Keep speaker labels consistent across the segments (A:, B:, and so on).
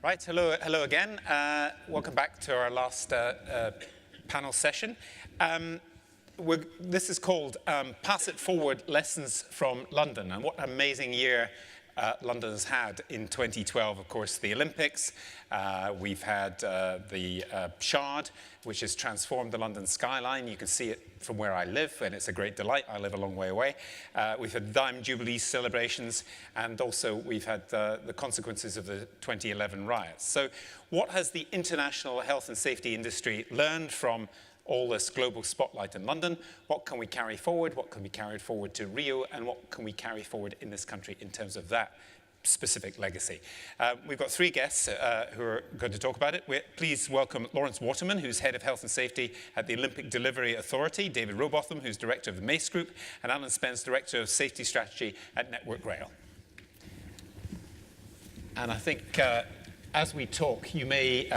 A: Right, hello again. Welcome back to our last panel session. This is called Pass It Forward, Lessons from London. And what an amazing year London has had in 2012. Of course, the Olympics. We've had the Shard, which has transformed the London skyline. You can see it from where I live, and it's a great delight. I live a long way away. We've had Diamond Jubilee celebrations, and also we've had the consequences of the 2011 riots. So what has the international health and safety industry learned from all this global spotlight in London? What can we carry forward? What can be carried forward to Rio? And what can we carry forward in this country in terms of that specific legacy? We've got three guests who are going to talk about it. Please welcome Lawrence Waterman, who's Head of Health and Safety at the Olympic Delivery Authority, David Robotham, who's Director of the MACE Group, and Alan Spence, Director of Safety Strategy at Network Rail. And I think as we talk, you may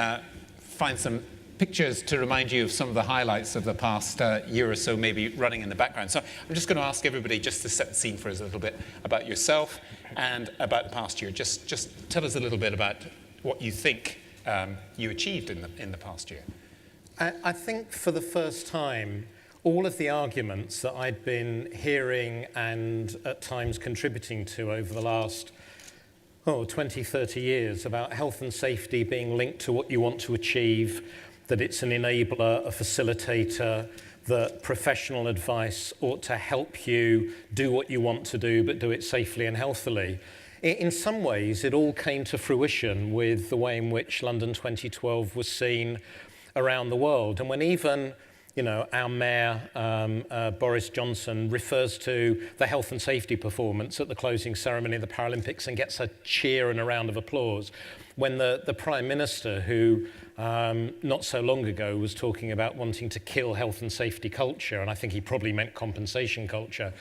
A: find some pictures to remind you of some of the highlights of the past year or so, maybe running in the background. So I'm just going to ask everybody just to set the scene for us a little bit about yourself and about the past year. Just tell us a little bit about what you think you achieved in the past year.
B: I think for the first time, all of the arguments that I'd been hearing and at times contributing to over the last 20, 30 years about health and safety being linked to what you want to achieve, that it's an enabler, a facilitator, that professional advice ought to help you do what you want to do, but do it safely and healthily. In some ways, it all came to fruition with the way in which London 2012 was seen around the world. And when even our mayor, Boris Johnson, refers to the health and safety performance at the closing ceremony of the Paralympics and gets a cheer and a round of applause, when the Prime Minister, who not so long ago was talking about wanting to kill health and safety culture, and I think he probably meant compensation culture,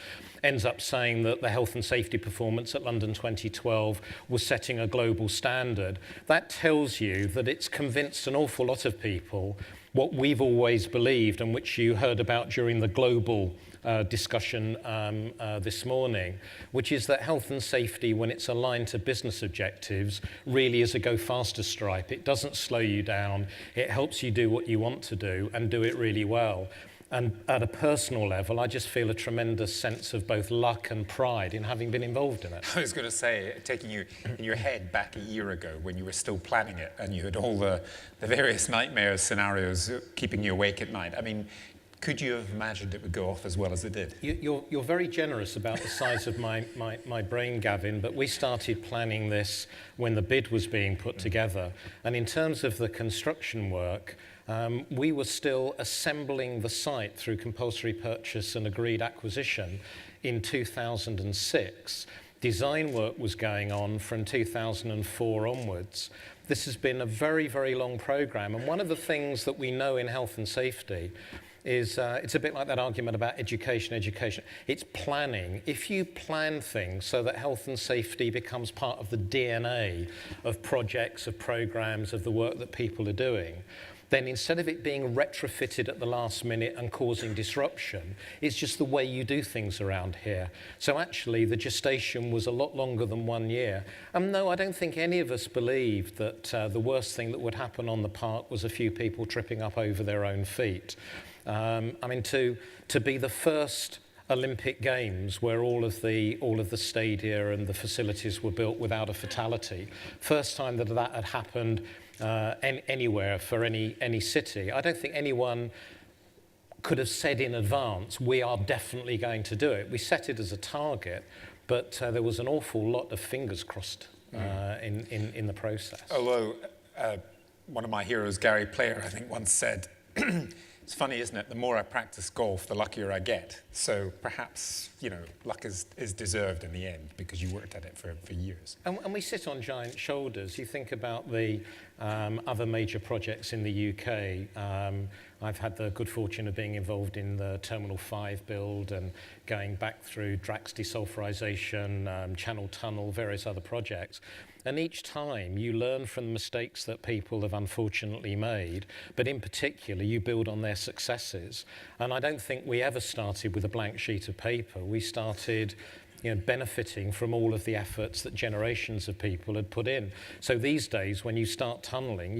B: ends up saying that the health and safety performance at London 2012 was setting a global standard. That tells you that it's convinced an awful lot of people what we've always believed and which you heard about during the global discussion this morning, which is that health and safety, when it's aligned to business objectives, really is a go faster stripe. It doesn't slow you down. It helps you do what you want to do and do it really well. And at a personal level, I just feel a tremendous sense of both luck and pride in having been involved in it.
A: I was going to say, taking you in your head back a year ago when you were still planning it and you had all the various nightmare scenarios keeping you awake at night. I mean, could you have imagined it would go off as well as it did?
B: You're very generous about the size of my brain, Gavin, but we started planning this when the bid was being put together. And in terms of the construction work, we were still assembling the site through compulsory purchase and agreed acquisition in 2006. Design work was going on from 2004 onwards. This has been a very, very long program. And one of the things that we know in health and safety is it's a bit like that argument about education. It's planning. If you plan things so that health and safety becomes part of the DNA of projects, of programs, of the work that people are doing, then instead of it being retrofitted at the last minute and causing disruption, it's just the way you do things around here. So actually, the gestation was a lot longer than 1 year. No, I don't think any of us believed that the worst thing that would happen on the park was a few people tripping up over their own feet. I mean, to be the first Olympic Games where all of the stadia and the facilities were built without a fatality, first time that had happened anywhere for any city. I don't think anyone could have said in advance, we are definitely going to do it. We set it as a target, but there was an awful lot of fingers crossed in the process.
A: Although one of my heroes, Gary Player, I think once said, it's funny, isn't it? The more I practice golf, the luckier I get. So perhaps, luck is deserved in the end because you worked at it for years.
B: And we sit on giant shoulders. You think about the other major projects in the UK. I've had the good fortune of being involved in the Terminal 5 build and going back through Drax desulfurization, Channel Tunnel, various other projects. And each time you learn from the mistakes that people have unfortunately made, but in particular you build on their successes. And I don't think we ever started with a blank sheet of paper. We started benefiting from all of the efforts that generations of people had put in. So these days, when you start tunneling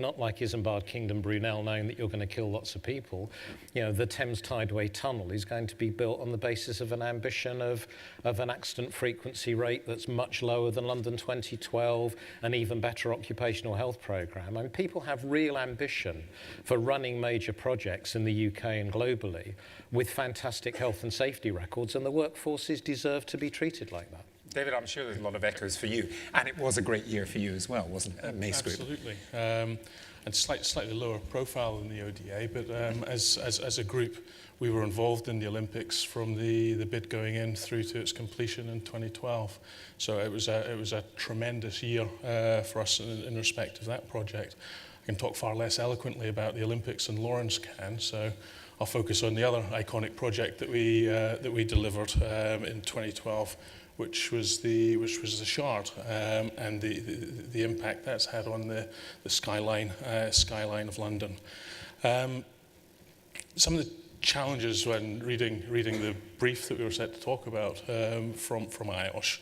B: not like Isambard Kingdom Brunel, knowing that you're going to kill lots of people. The Thames Tideway Tunnel is going to be built on the basis of an ambition of an accident frequency rate that's much lower than London 2012, an even better occupational health programme. And people have real ambition for running major projects in the UK and globally with fantastic health and safety records, and the workforces deserve to be treated like that.
A: David, I'm sure there's a lot of echoes for you. And it was a great year for you as well, wasn't it, at Mace Group?
C: Absolutely. And slightly lower profile than the ODA, but as a group, we were involved in the Olympics from the bid going in through to its completion in 2012. So it was a tremendous year for us in respect of that project. I can talk far less eloquently about the Olympics than Lawrence can, so I'll focus on the other iconic project that we delivered in 2012, which was the Shard, and the impact that's had on the skyline of London. Some of the challenges when reading the brief that we were set to talk about from IOSH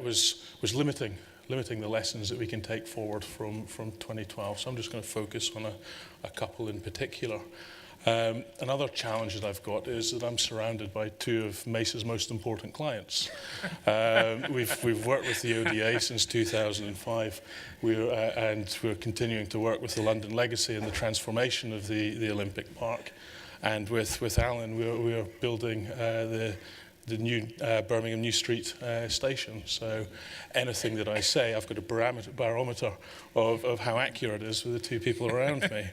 C: was limiting the lessons that we can take forward from 2012. So I'm just going to focus on a couple in particular. Another challenge that I've got is that I'm surrounded by two of Mace's most important clients. We've worked with the ODA since 2005, and we're continuing to work with the London Legacy and the transformation of the Olympic Park. And with Alan, we are building the new Birmingham New Street station. So anything that I say, I've got a barometer of how accurate it is with the two people around me.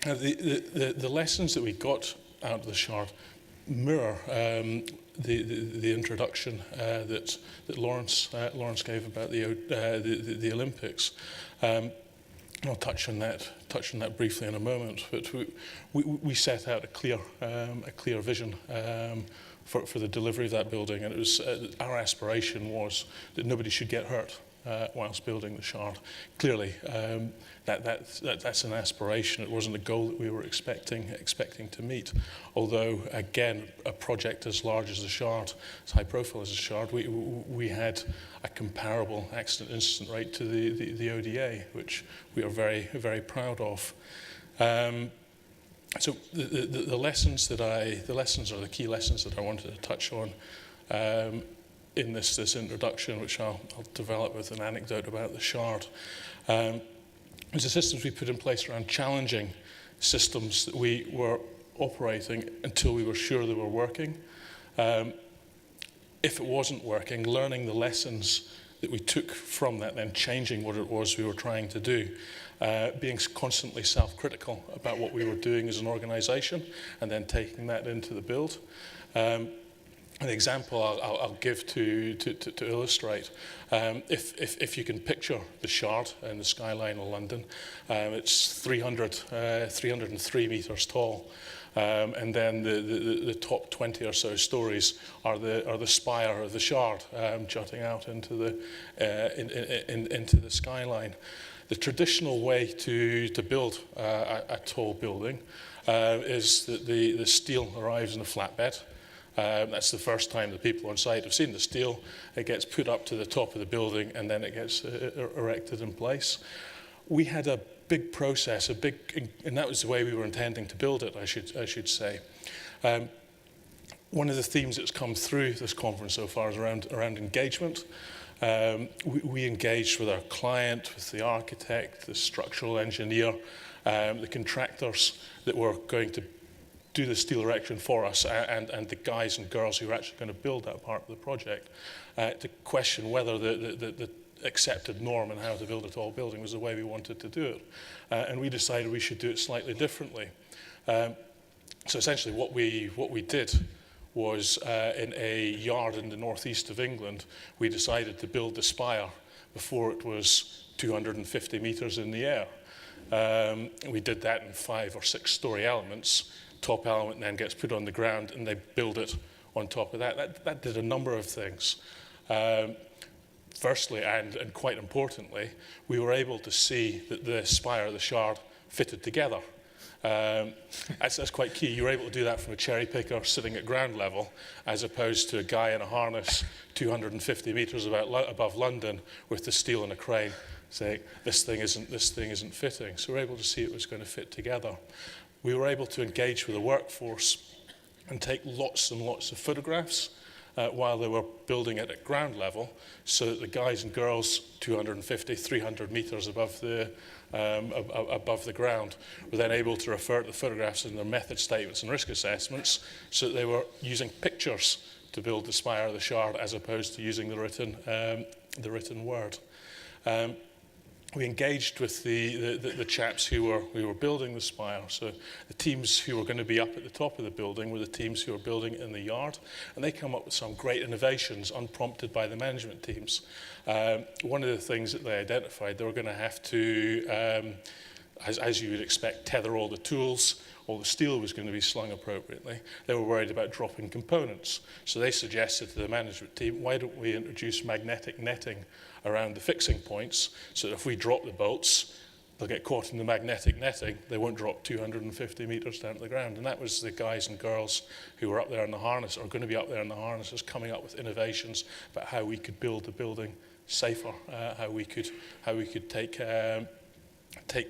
C: The lessons that we got out of the Shard mirror the introduction that Lawrence gave about the Olympics. I'll touch on that briefly in a moment. But we set out a clear vision for the delivery of that building, and it was our aspiration was that nobody should get hurt whilst building the Shard. Clearly, that's an aspiration. It wasn't a goal that we were expecting to meet. Although, again, a project as large as the Shard, as high profile as the Shard, we had a comparable accident incident rate to the ODA, which we are very, very proud of. So the lessons or the key lessons that I wanted to touch on in this introduction, which I'll develop with an anecdote about the Shard, is the systems we put in place around challenging systems that we were operating until we were sure they were working. If it wasn't working, learning the lessons that we took from that, then changing what it was we were trying to do, being constantly self-critical about what we were doing as an organisation, and then taking that into the build. An example I'll give to illustrate, if you can picture the Shard and the skyline of London, it's 303 metres tall, and then the top 20 or so stories are the spire of the Shard, jutting out into the skyline. The traditional way to build a tall building is that the steel arrives in a flatbed. That's the first time the people on site have seen the steel. It gets put up to the top of the building, and then it gets erected in place. We had a big process, and that was the way we were intending to build it, I should say. One of the themes that's come through this conference so far is around engagement. We engaged with our client, with the architect, the structural engineer, the contractors that were going to do the steel erection for us, and the guys and girls who were actually going to build that part of the project, to question whether the accepted norm and how to build a tall building was the way we wanted to do it. And we decided we should do it slightly differently. So essentially what we did was in a yard in the northeast of England, we decided to build the spire before it was 250 metres in the air. We did that in 5 or 6 story elements. Top element then gets put on the ground, and they build it on top of that. That did a number of things. Firstly, and quite importantly, we were able to see that the spire of the Shard fitted together. That's quite key. You're able to do that from a cherry picker sitting at ground level, as opposed to a guy in a harness 250 metres above London with the steel and a crane saying, this thing isn't fitting. So we're able to see it was going to fit together. We were able to engage with the workforce and take lots and lots of photographs while they were building it at ground level, so that the guys and girls 250, 300 metres above the ground were then able to refer to the photographs in their method statements and risk assessments, so that they were using pictures to build the spire or the shard, as opposed to using the written word. We engaged with the chaps who were building the spire. So the teams who were going to be up at the top of the building were the teams who were building it in the yard, and they come up with some great innovations unprompted by the management teams. One of the things that they identified, they were going to have to, as you would expect, tether all the tools. All the steel was going to be slung appropriately. They were worried about dropping components. So they suggested to the management team, why don't we introduce magnetic netting around the fixing points, so that if we drop the bolts, they'll get caught in the magnetic netting. They won't drop 250 metres down to the ground. And that was the guys and girls who were up there in the harness, or going to be up there in the harnesses, coming up with innovations about how we could build the building safer, how we could take the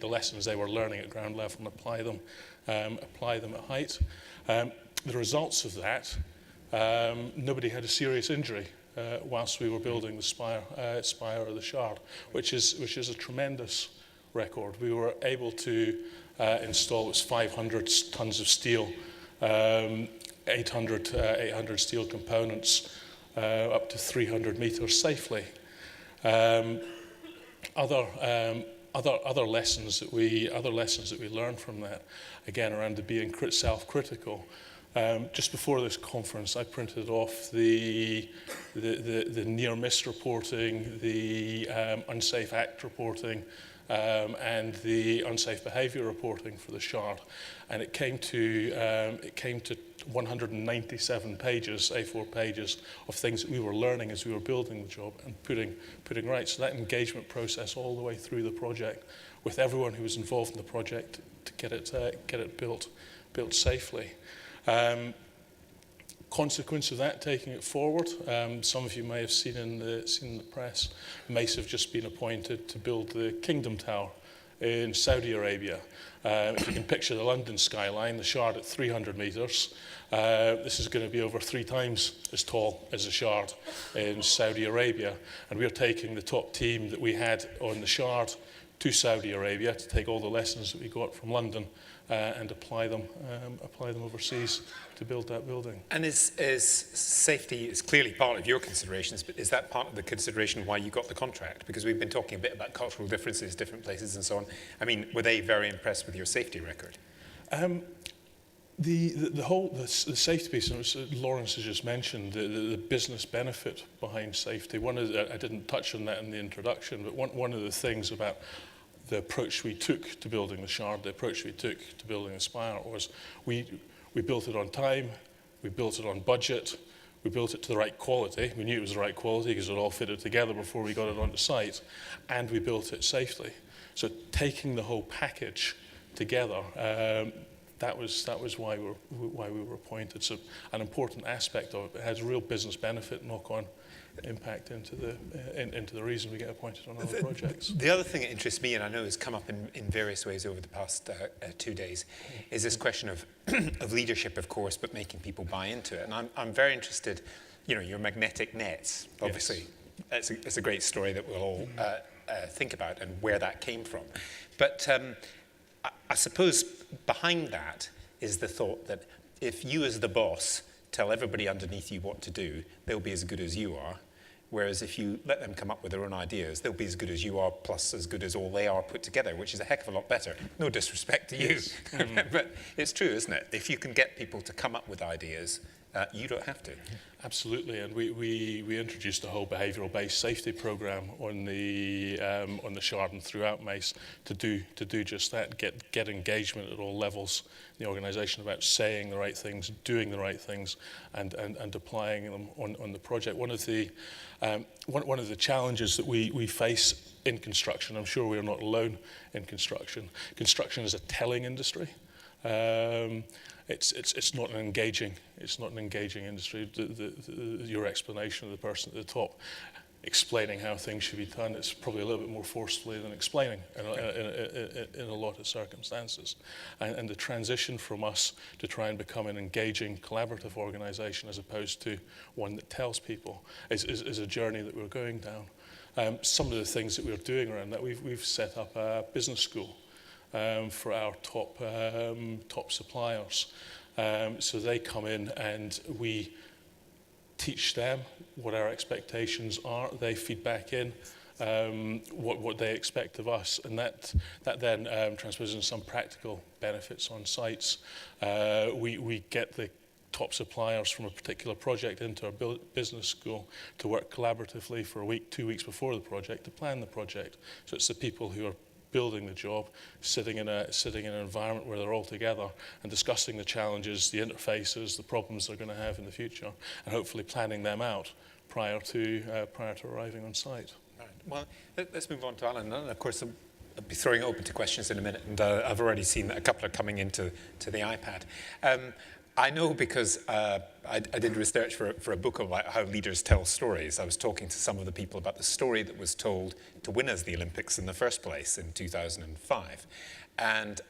C: lessons they were learning at ground level and apply them at height. The results of that, nobody had a serious injury whilst we were building the spire or the shard, which is a tremendous record. We were able to install 500 tons of steel, 800 steel components, up to 300 metres safely. Other lessons that we learned from that, again, around the being self-critical. Just before this conference, I printed off the near-miss reporting, the unsafe act reporting, and the unsafe behaviour reporting for the shard, and it came to 197 pages, A4 pages, of things that we were learning as we were building the job and putting right. So that engagement process all the way through the project, with everyone who was involved in the project, to get it built safely. Consequence of that, taking it forward, some of you may have seen in the press, Mace have just been appointed to build the Kingdom Tower in Saudi Arabia. If you can picture the London skyline, the shard at 300 metres, this is going to be over 3 times as tall as the shard in Saudi Arabia. And we're taking the top team that we had on the shard to Saudi Arabia to take all the lessons that we got from London and apply them overseas to build that building.
A: And is safety is clearly part of your considerations, but is that part of the consideration why you got the contract? Because we've been talking a bit about cultural differences, different places and so on. I mean, were they very impressed with your safety record?
C: The safety piece, and Lawrence has just mentioned the business benefit behind safety. I didn't touch on that in the introduction, but one of the things about the approach we took to building the shard, the approach we took to building the spire, was we built it on time, we built it on budget, we built it to the right quality. We knew it was the right quality because it all fitted together before we got it onto site, and we built it safely. So taking the whole package together, that was why we were appointed. So an important aspect of it. It has a real business benefit, knock-on impact into the reason we get appointed on other projects.
A: The other thing that interests me, and I know has come up in various ways over the past 2 days, is this question of leadership, of course, but making people buy into it. And I'm very interested, your magnetic nets, obviously, yes. It's a great story that we'll all think about and where that came from. But I suppose behind that is the thought that if you as the boss tell everybody underneath you what to do, they'll be as good as you are. Whereas if you let them come up with their own ideas, they'll be as good as you are, plus as good as all they are put together, which is a heck of a lot better. No disrespect to you, yes. But it's true, isn't it? If you can get people to come up with ideas, you don't have to.
C: Absolutely, and we introduced a whole behavioural-based safety program on the shard and throughout Mace to do just that, get engagement at all levels in the organisation about saying the right things, doing the right things, and applying them on the project. One of the challenges that we face in construction, I'm sure we are not alone in construction. Construction is a telling industry. It's not an engaging industry. Your explanation of the person at the top explaining how things should be done, it's probably a little bit more forcefully than explaining in a lot of circumstances. And the transition from us to try and become an engaging, collaborative organisation as opposed to one that tells people is a journey that we're going down. Some of the things that we're doing around that, we've set up a business school for our top suppliers. So they come in and we teach them what our expectations are. They feed back in what they expect of us, and that then transposes into some practical benefits on sites. We get the top suppliers from a particular project into our business school to work collaboratively for a week, 2 weeks before the project to plan the project. So it's the people who are building the job, sitting in an environment where they're all together and discussing the challenges, the interfaces, the problems they're going to have in the future, and hopefully planning them out prior to arriving on site.
A: Right. Well, let's move on to Alan. And of course, I'll be throwing it open to questions in a minute, and I've already seen that a couple are coming into the iPad. I know because I did research for a book about how leaders tell stories. I was talking to some of the people about the story that was told to win us the Olympics in the first place in 2005. And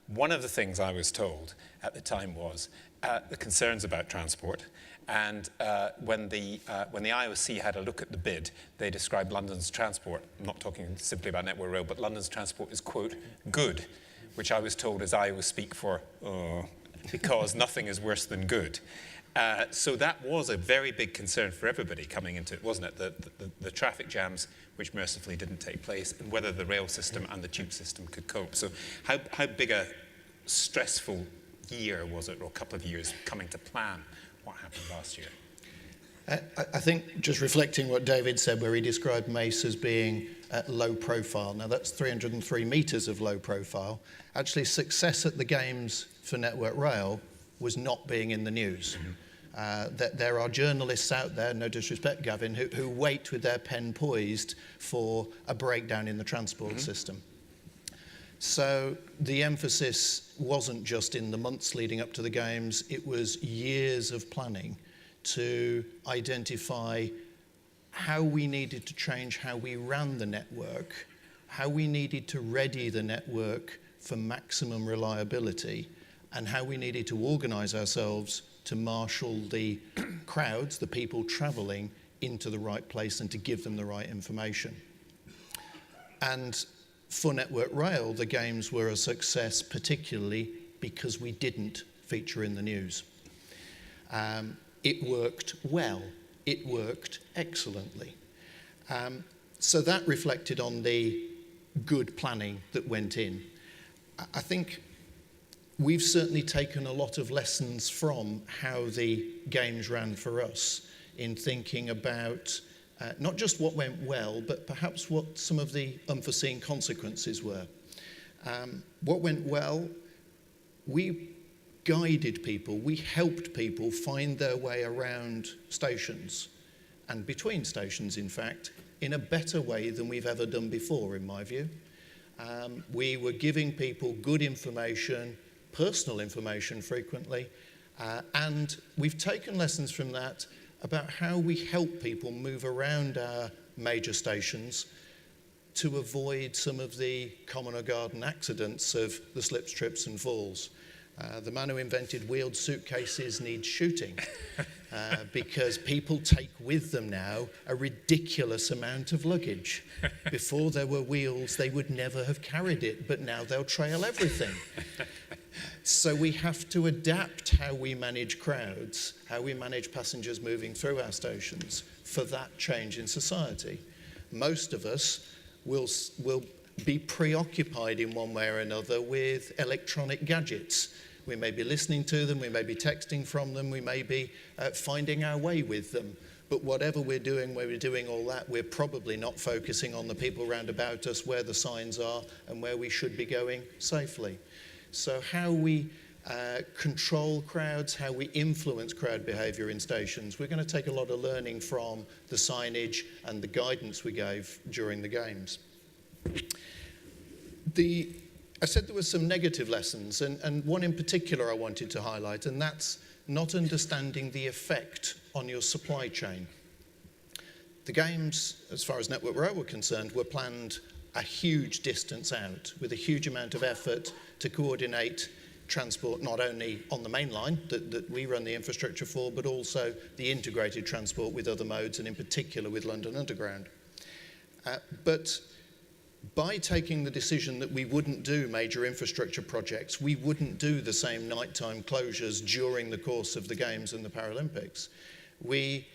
A: one of the things I was told at the time was the concerns about transport. And when the IOC had a look at the bid, they described London's transport, I'm not talking simply about Network Rail, but London's transport is, quote, good, which I was told is Iowa speak for, because nothing is worse than good. So that was a very big concern for everybody coming into it, wasn't it? The traffic jams, which mercifully didn't take place, and whether the rail system and the tube system could cope. So how big a stressful year was it, or a couple of years, coming to plan what happened last year?
D: I think just reflecting what David said, where he described Mace as being low profile. Now that's 303 metres of low profile. Actually, success at the Games for Network Rail was not being in the news. That there are journalists out there, no disrespect, Gavin, who wait with their pen poised for a breakdown in the transport system. So the emphasis wasn't just in the months leading up to the Games, it was years of planning to identify how we needed to change how we ran the network, how we needed to ready the network for maximum reliability, and how we needed to organise ourselves to marshal the crowds, the people travelling, into the right place and to give them the right information. And for Network Rail, the Games were a success, particularly because we didn't feature in the news. It worked well. It worked excellently. So that reflected on the good planning that went in. I think we've certainly taken a lot of lessons from how the Games ran for us in thinking about not just what went well, but perhaps what some of the unforeseen consequences were. What went well, we guided people, we helped people find their way around stations and between stations, in fact, in a better way than we've ever done before, in my view. We were giving people good information, personal information frequently, and we've taken lessons from that about how we help people move around our major stations to avoid some of the common or garden accidents of the slips, trips and falls. The man who invented wheeled suitcases needs shooting because people take with them now a ridiculous amount of luggage. Before there were wheels, they would never have carried it, but now they'll trail everything. So we have to adapt how we manage crowds, how we manage passengers moving through our stations for that change in society. Most of us will be preoccupied in one way or another with electronic gadgets. We may be listening to them, we may be texting from them, we may be finding our way with them. But whatever we're doing, where we're doing all that, we're probably not focusing on the people round about us, where the signs are and where we should be going safely. So how we control crowds, how we influence crowd behaviour in stations, we're going to take a lot of learning from the signage and the guidance we gave during the Games. The I said there were some negative lessons, and one in particular I wanted to highlight, and that's not understanding the effect on your supply chain. The games, as far as Network Rail were concerned, were planned a huge distance out with a huge amount of effort to coordinate transport not only on the main line that we run the infrastructure for, but also the integrated transport with other modes, and in particular with London Underground. But by taking the decision that we wouldn't do major infrastructure projects, we wouldn't do the same nighttime closures during the course of the Games and the Paralympics, we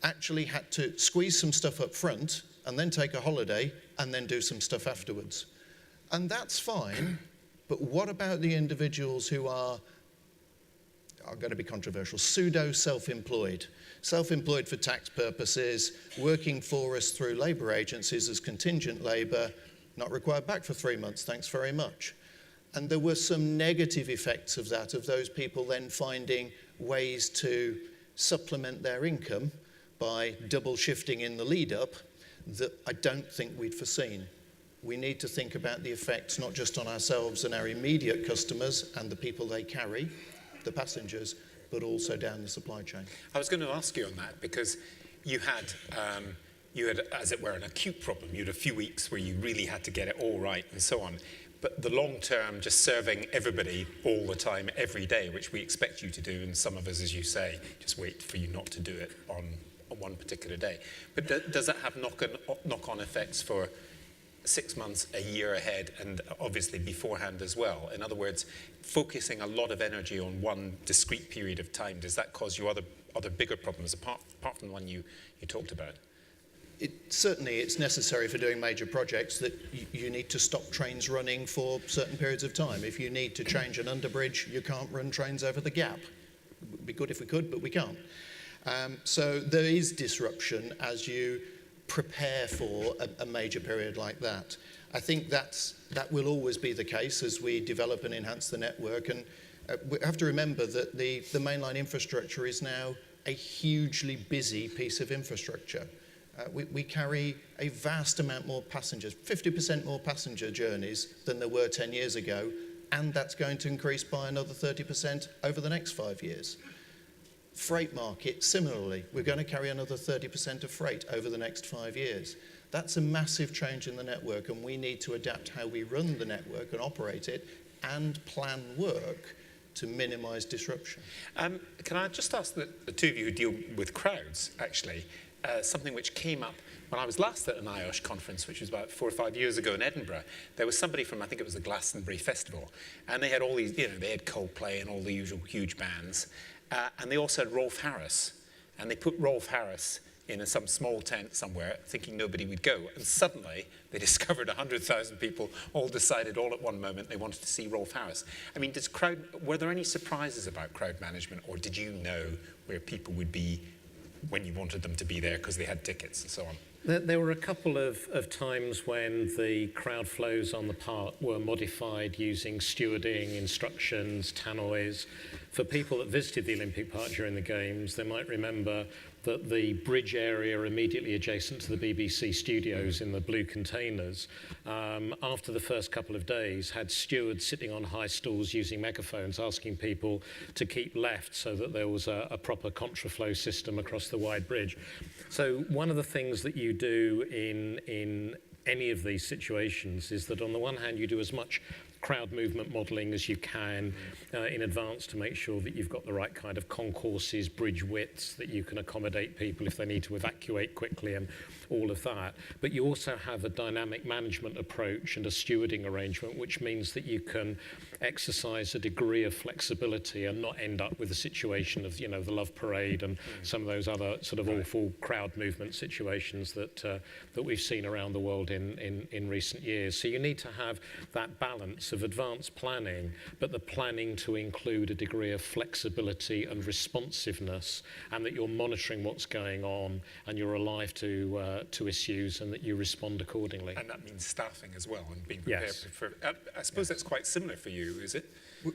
D: actually had to squeeze some stuff up front and then take a holiday and then do some stuff afterwards. And that's fine, but what about the individuals who are going to be controversial, pseudo-self-employed? Self-employed for tax purposes, working for us through labour agencies as contingent labour, not required back for 3 months, thanks very much. And there were some negative effects of that, of those people then finding ways to supplement their income by double shifting in the lead up that I don't think we'd foreseen. We need to think about the effects not just on ourselves and our immediate customers and the people they carry, the passengers, but also down the supply chain.
A: I was going to ask you on that because you had, as it were, an acute problem. You had a few weeks where you really had to get it all right and so on. But the long term, just serving everybody all the time, every day, which we expect you to do, and some of us, as you say, just wait for you not to do it on one particular day. But does that have knock-on effects for 6 months, a year ahead, and obviously beforehand as well? In other words, focusing a lot of energy on one discrete period of time, does that cause you other bigger problems apart from the one you talked about?
D: Certainly it's necessary for doing major projects that you need to stop trains running for certain periods of time. If you need to change an underbridge, you can't run trains over the gap. It would be good if we could, but we can't. So there is disruption as you prepare for a major period like that. I think that will always be the case as we develop and enhance the network. And we have to remember that the mainline infrastructure is now a hugely busy piece of infrastructure. We carry a vast amount more passengers, 50% more passenger journeys than there were 10 years ago, and that's going to increase by another 30% over the next 5 years. Freight market, similarly, we're going to carry another 30% of freight over the next 5 years. That's a massive change in the network, and we need to adapt how we run the network and operate it and plan work to minimise disruption.
A: Can I just ask the two of you who deal with crowds, actually, something which came up when I was last at an IOSH conference, which was about 4 or 5 years ago in Edinburgh. There was somebody from, I think it was the Glastonbury Festival, and they had all these, they had Coldplay and all the usual huge bands, and they also had Rolf Harris, and they put Rolf Harris in some small tent somewhere, thinking nobody would go, and suddenly they discovered 100,000 people all decided all at one moment they wanted to see Rolf Harris. I mean, were there any surprises about crowd management, or did you know where people would be when you wanted them to be there because they had tickets and so on?
B: There were a couple of times when the crowd flows on the park were modified using stewarding, instructions, tannoys. For people that visited the Olympic Park during the Games, they might remember that the bridge area immediately adjacent to the BBC studios in the blue containers, after the first couple of days, had stewards sitting on high stools using megaphones asking people to keep left so that there was a proper contraflow system across the wide bridge. So one of the things that you do in any of these situations is that on the one hand you do as much crowd movement modelling as you can in advance to make sure that you've got the right kind of concourses, bridge widths, that you can accommodate people if they need to evacuate quickly and all of that. But you also have a dynamic management approach and a stewarding arrangement, which means that you can exercise a degree of flexibility and not end up with a situation of, the Love Parade and some of those other sort of awful crowd movement situations that we've seen around the world in recent years. So you need to have that balance of advanced planning, but the planning to include a degree of flexibility and responsiveness, and that you're monitoring what's going on and you're alive to issues and that you respond accordingly.
A: And that means staffing as well and being prepared
B: Yes.
A: for. I suppose that's quite similar for you, is it?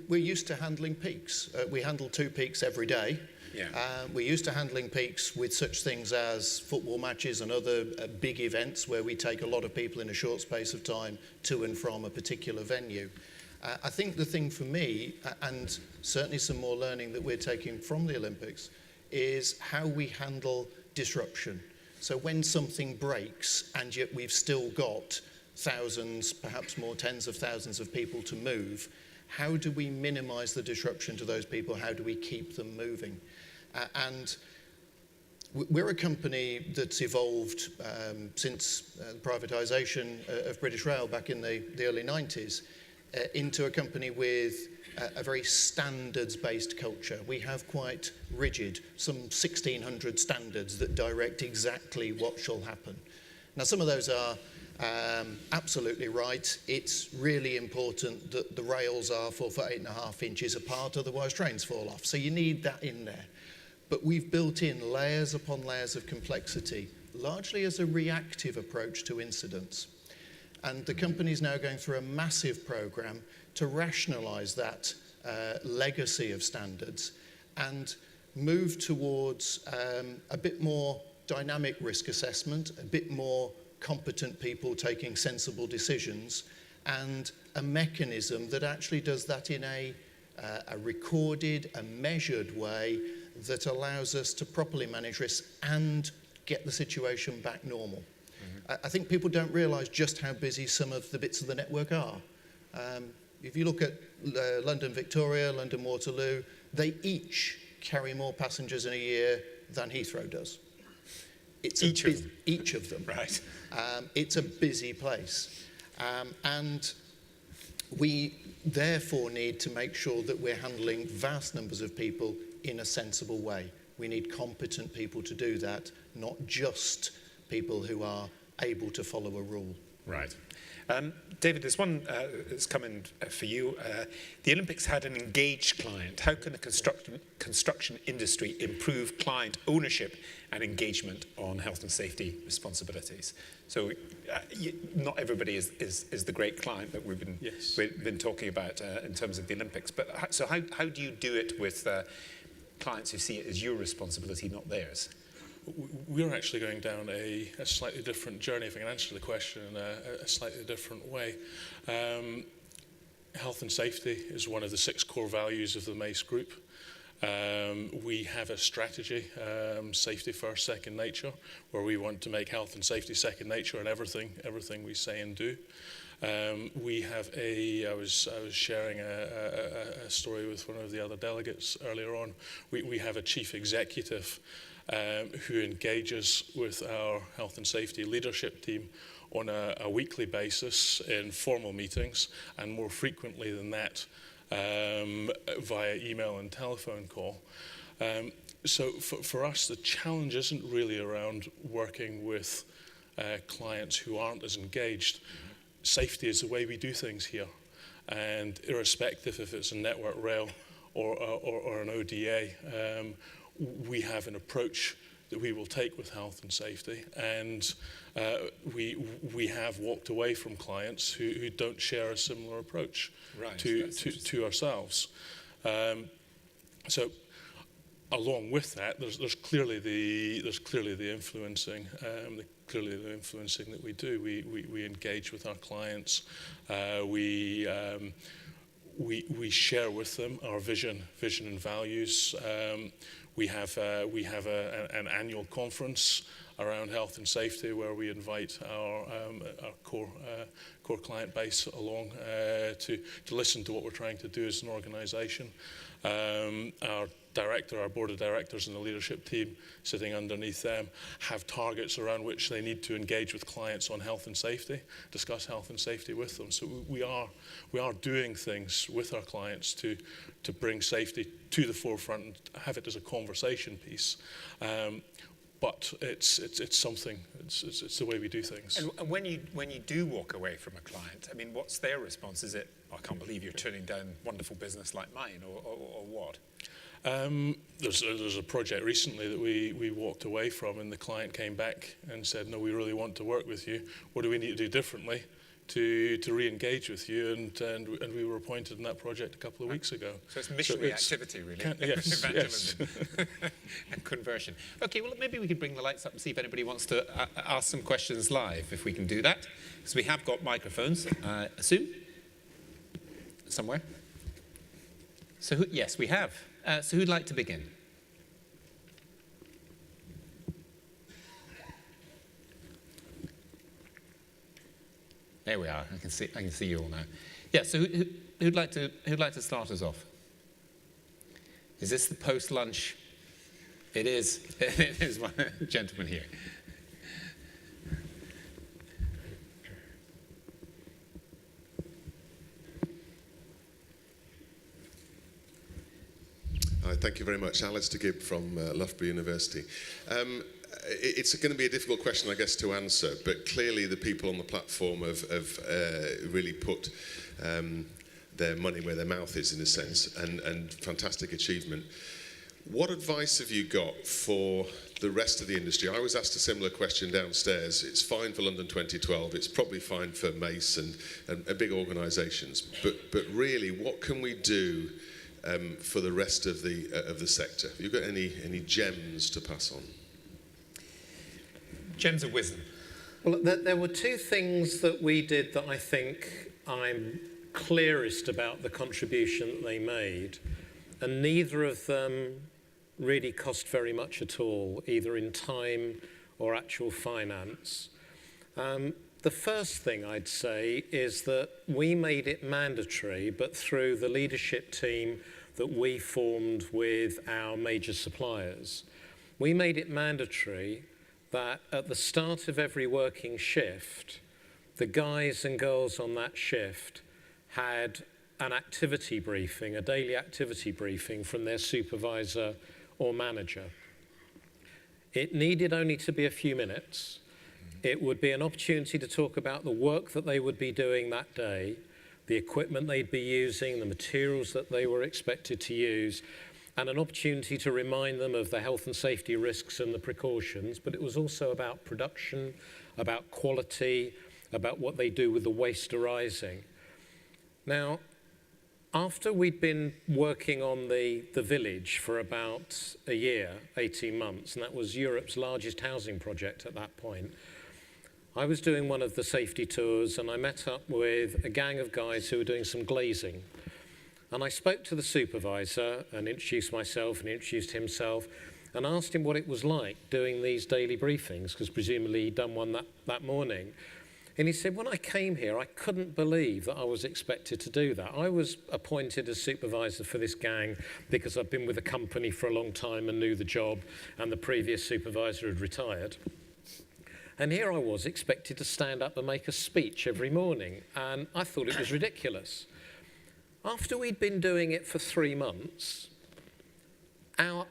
D: We're used to handling peaks. We handle 2 peaks every day.
A: Yeah.
D: We're used to handling peaks with such things as football matches and other big events where we take a lot of people in a short space of time to and from a particular venue. I think the thing for me, and certainly some more learning that we're taking from the Olympics, is how we handle disruption. So when something breaks and yet we've still got thousands, perhaps more tens of thousands of people to move, how do we minimize the disruption to those people? How do we keep them moving? And we're a company that's evolved since privatization of British Rail back in the early 90s into a company with a very standards-based culture. We have quite rigid, some 1,600 standards that direct exactly what shall happen. Now, some of those are absolutely right. It's really important that the rails are 4 foot 8.5 inches apart, otherwise trains fall off. So you need that in there. But we've built in layers upon layers of complexity, largely as a reactive approach to incidents. And the company's now going through a massive program to rationalize that legacy of standards and move towards a bit more dynamic risk assessment, a bit more competent people taking sensible decisions, and a mechanism that actually does that in a recorded, a measured way that allows us to properly manage risk and get the situation back normal. I think people don't realise just how busy some of the bits of the network are. If you look at London Victoria, London Waterloo, they each carry more passengers in a year than Heathrow does. Each of them.
A: Right.
D: It's a busy place. And we therefore need to make sure that we're handling vast numbers of people in a sensible way. We need competent people to do that, not just people who are able to follow a rule.
A: Right. David, there's one that's come in for you. The Olympics had an engaged client. How can the construction industry improve client ownership and engagement on health and safety responsibilities? So not everybody is the great client that we've been talking about in terms of the Olympics. But how do you do it with clients who see it as your responsibility, not theirs?
C: We're actually going down a slightly different journey, if I can answer the question in a slightly different way. Health and safety is one of the 6 core values of the MACE Group. We have a strategy, safety first, second nature, where we want to make health and safety second nature in everything we say and do. We have I was sharing a story with one of the other delegates earlier on. We have a chief executive who engages with our health and safety leadership team on a weekly basis in formal meetings, and more frequently than that via email and telephone call. So for us, the challenge isn't really around working with clients who aren't as engaged. Safety is the way we do things here, and irrespective if it's a Network Rail or an ODA, we have an approach that we will take with health and safety, and we have walked away from clients who don't share a similar approach to ourselves. So along with that, there's clearly the influencing. Clearly the influencing that we do. We engage with our clients. We share with them our vision and values. We have an annual conference around health and safety where we invite our core client base along to listen to what we're trying to do as an organisation. Our board of directors and the leadership team sitting underneath them have targets around which they need to engage with clients on health and safety, discuss health and safety with them. So we are doing things with our clients to bring safety to the forefront and have it as a conversation piece. But it's something. It's the way we do things.
A: And when you do walk away from a client, I mean, what's their response? Is it, I can't believe you're turning down wonderful business like mine, or what?
C: There's a project recently that we walked away from, and the client came back and said, no, we really want to work with you. What do we need to do differently? to re-engage with you, and we were appointed in that project a couple of weeks ago.
A: So it's missionary activity, really.
C: Yes,
A: Evangelism and conversion. Okay, well, maybe we could bring the lights up and see if anybody wants to ask some questions live, if we can do that. Because we have got microphones. Sue? Somewhere? So, yes, we have. So who'd like to begin? There we are. I can see you all now. Yeah. So who'd like to start us off? Is this the post-lunch? It is. It is one gentleman here.
E: Hi, thank you very much. Alistair Gibb from Loughborough University. It's going to be a difficult question, I guess, to answer, but clearly the people on the platform have really put their money where their mouth is, in a sense, and fantastic achievement. What advice have you got for the rest of the industry? I was asked a similar question downstairs. It's fine for London 2012, it's probably fine for Mace and big organisations, but really, what can we do for the rest of the sector? Have you got any gems to pass on?
A: Gems of wisdom.
B: Well, there were two things that we did that I think I'm clearest about the contribution that they made, and neither of them really cost very much at all, either in time or actual finance. The first thing I'd say is that we made it mandatory, but through the leadership team that we formed with our major suppliers, we made it mandatory that at the start of every working shift, the guys and girls on that shift had an activity briefing, a daily activity briefing from their supervisor or manager. It needed only to be a few minutes. It would be an opportunity to talk about the work that they would be doing that day, the equipment they'd be using, the materials that they were expected to use, and an opportunity to remind them of the health and safety risks and the precautions. But it was also about production, about quality, about what they do with the waste arising. Now, after we'd been working on the village for about a year, 18 months, and that was Europe's largest housing project at that point, I was doing one of the safety tours, and I met up with a gang of guys who were doing some glazing. And I spoke to the supervisor and introduced myself and introduced himself and asked him what it was like doing these daily briefings, because presumably he'd done one that morning. And he said, when I came here, I couldn't believe that I was expected to do that. I was appointed as supervisor for this gang because I'd been with the company for a long time and knew the job, and the previous supervisor had retired. And here I was expected to stand up and make a speech every morning, and I thought it was ridiculous. After we'd been doing it for 3 months, our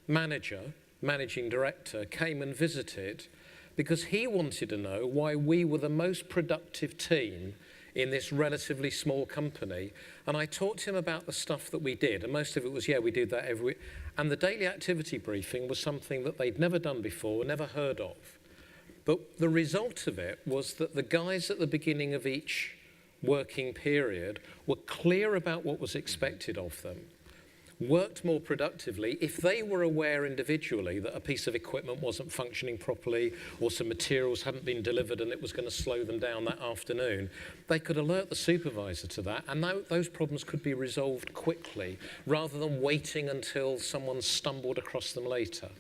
B: managing director, came and visited because he wanted to know why we were the most productive team in this relatively small company. And I talked to him about the stuff that we did, and most of it was, yeah, we do that every week. And the daily activity briefing was something that they'd never done before, never heard of. But the result of it was that the guys at the beginning of each working period were clear about what was expected of them, worked more productively. If they were aware individually that a piece of equipment wasn't functioning properly or some materials hadn't been delivered and it was going to slow them down that afternoon, they could alert the supervisor to that, and those problems could be resolved quickly rather than waiting until someone stumbled across them later.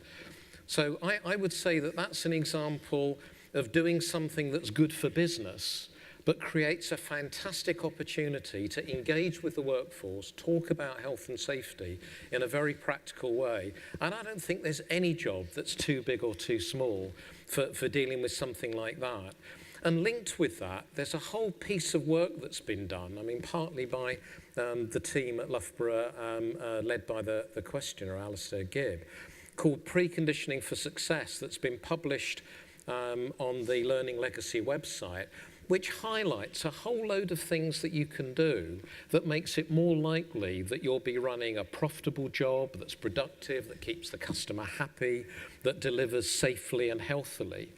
B: So I would say that that's an example of doing something that's good for business but creates a fantastic opportunity to engage with the workforce, talk about health and safety in a very practical way. And I don't think there's any job that's too big or too small for dealing with something like that. And linked with that, there's a whole piece of work that's been done, I mean, partly by the team at Loughborough, led by the questioner, Alistair Gibb, called Preconditioning for Success, that's been published on the Learning Legacy website, which highlights a whole load of things that you can do that makes it more likely that you'll be running a profitable job that's productive, that keeps the customer happy, that delivers safely and healthily.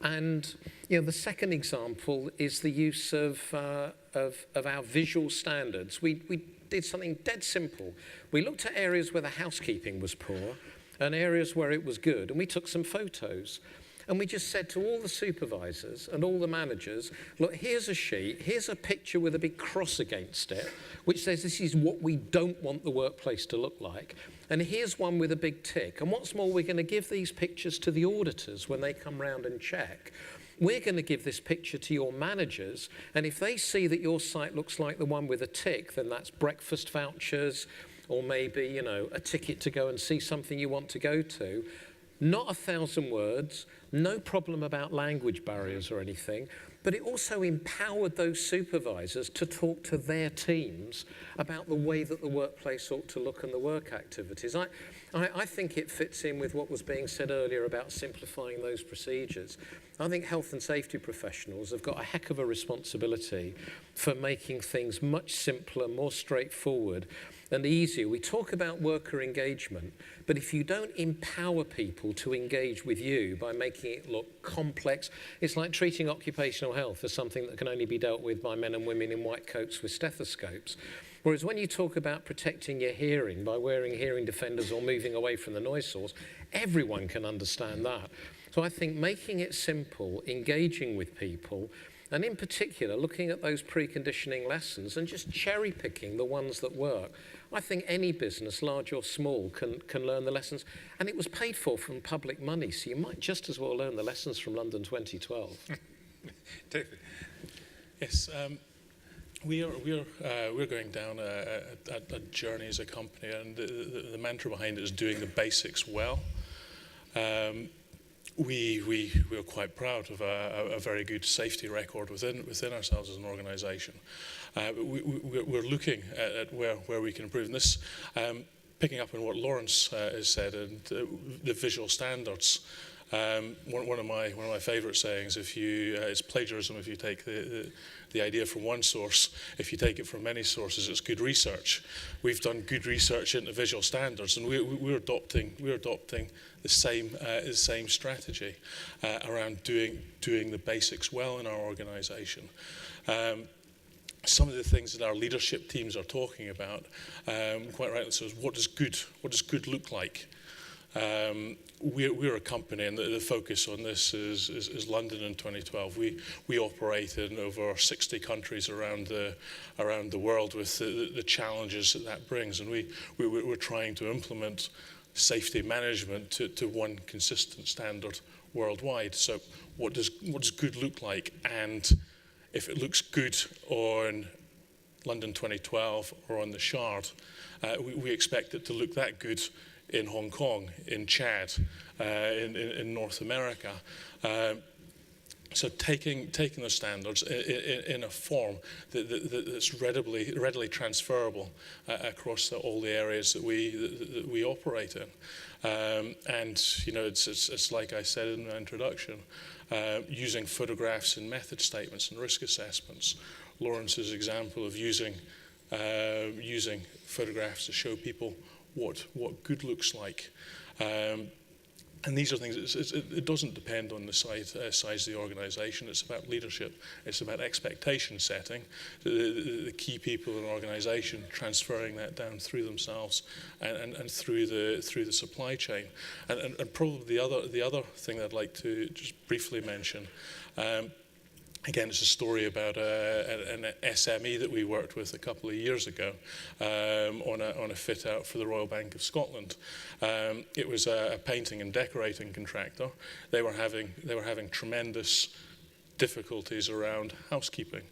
B: And the second example is the use of our visual standards. We did something dead simple. We looked at areas where the housekeeping was poor and areas where it was good, and we took some photos. And we just said to all the supervisors and all the managers, look, here's a sheet, here's a picture with a big cross against it, which says this is what we don't want the workplace to look like. And here's one with a big tick. And what's more, we're going to give these pictures to the auditors when they come round and check. We're going to give this picture to your managers, and if they see that your site looks like the one with a tick, then that's breakfast vouchers, or maybe, a ticket to go and see something you want to go to. Not 1,000 words, no problem about language barriers or anything, but it also empowered those supervisors to talk to their teams about the way that the workplace ought to look and the work activities. I think it fits in with what was being said earlier about simplifying those procedures. I think health and safety professionals have got a heck of a responsibility for making things much simpler, more straightforward, and easier. We talk about worker engagement, but if you don't empower people to engage with you by making it look complex, it's like treating occupational health as something that can only be dealt with by men and women in white coats with stethoscopes. Whereas when you talk about protecting your hearing by wearing hearing defenders or moving away from the noise source, everyone can understand that. So I think making it simple, engaging with people, and in particular, looking at those preconditioning lessons and just cherry picking the ones that work. I think any business, large or small, can learn the lessons. And it was paid for from public money, so you might just as well learn the lessons from London 2012.
A: David.
C: Yes, we're going down a journey as a company, and the mantra behind it is doing the basics well. We're quite proud of a very good safety record within ourselves as an organisation. But we're looking at where we can improve. And this, picking up on what Lawrence has said, and the visual standards. One of my favourite sayings: it's plagiarism if you take the idea from one source. If you take it from many sources, it's good research. We've done good research into visual standards, and we're adopting the same strategy around doing the basics well in our organisation. Some of the things that our leadership teams are talking about, quite rightly so, is what does good look like? We're a company, and the focus on this is London in 2012. We operate in over 60 countries around the world with the challenges that brings, and we're trying to implement safety management to one consistent standard worldwide. So what does good look like? And if it looks good on London 2012 or on the Shard, we expect it to look that good in Hong Kong, in Chad, in North America. So taking the standards in a form that's readily transferable across all the areas that we operate in. And it's like I said in my introduction, using photographs in method statements and risk assessments. Lawrence's example of using photographs to show people what good looks like. And these are things, it doesn't depend on the size of the organisation. It's about leadership. It's about expectation setting. The key people in an organisation transferring that down through themselves and through the supply chain. And probably the other thing that I'd like to just briefly mention, again, it's a story about an SME that we worked with a couple of years ago on a fit out for the Royal Bank of Scotland. It was a painting and decorating contractor. They were having tremendous difficulties around housekeeping.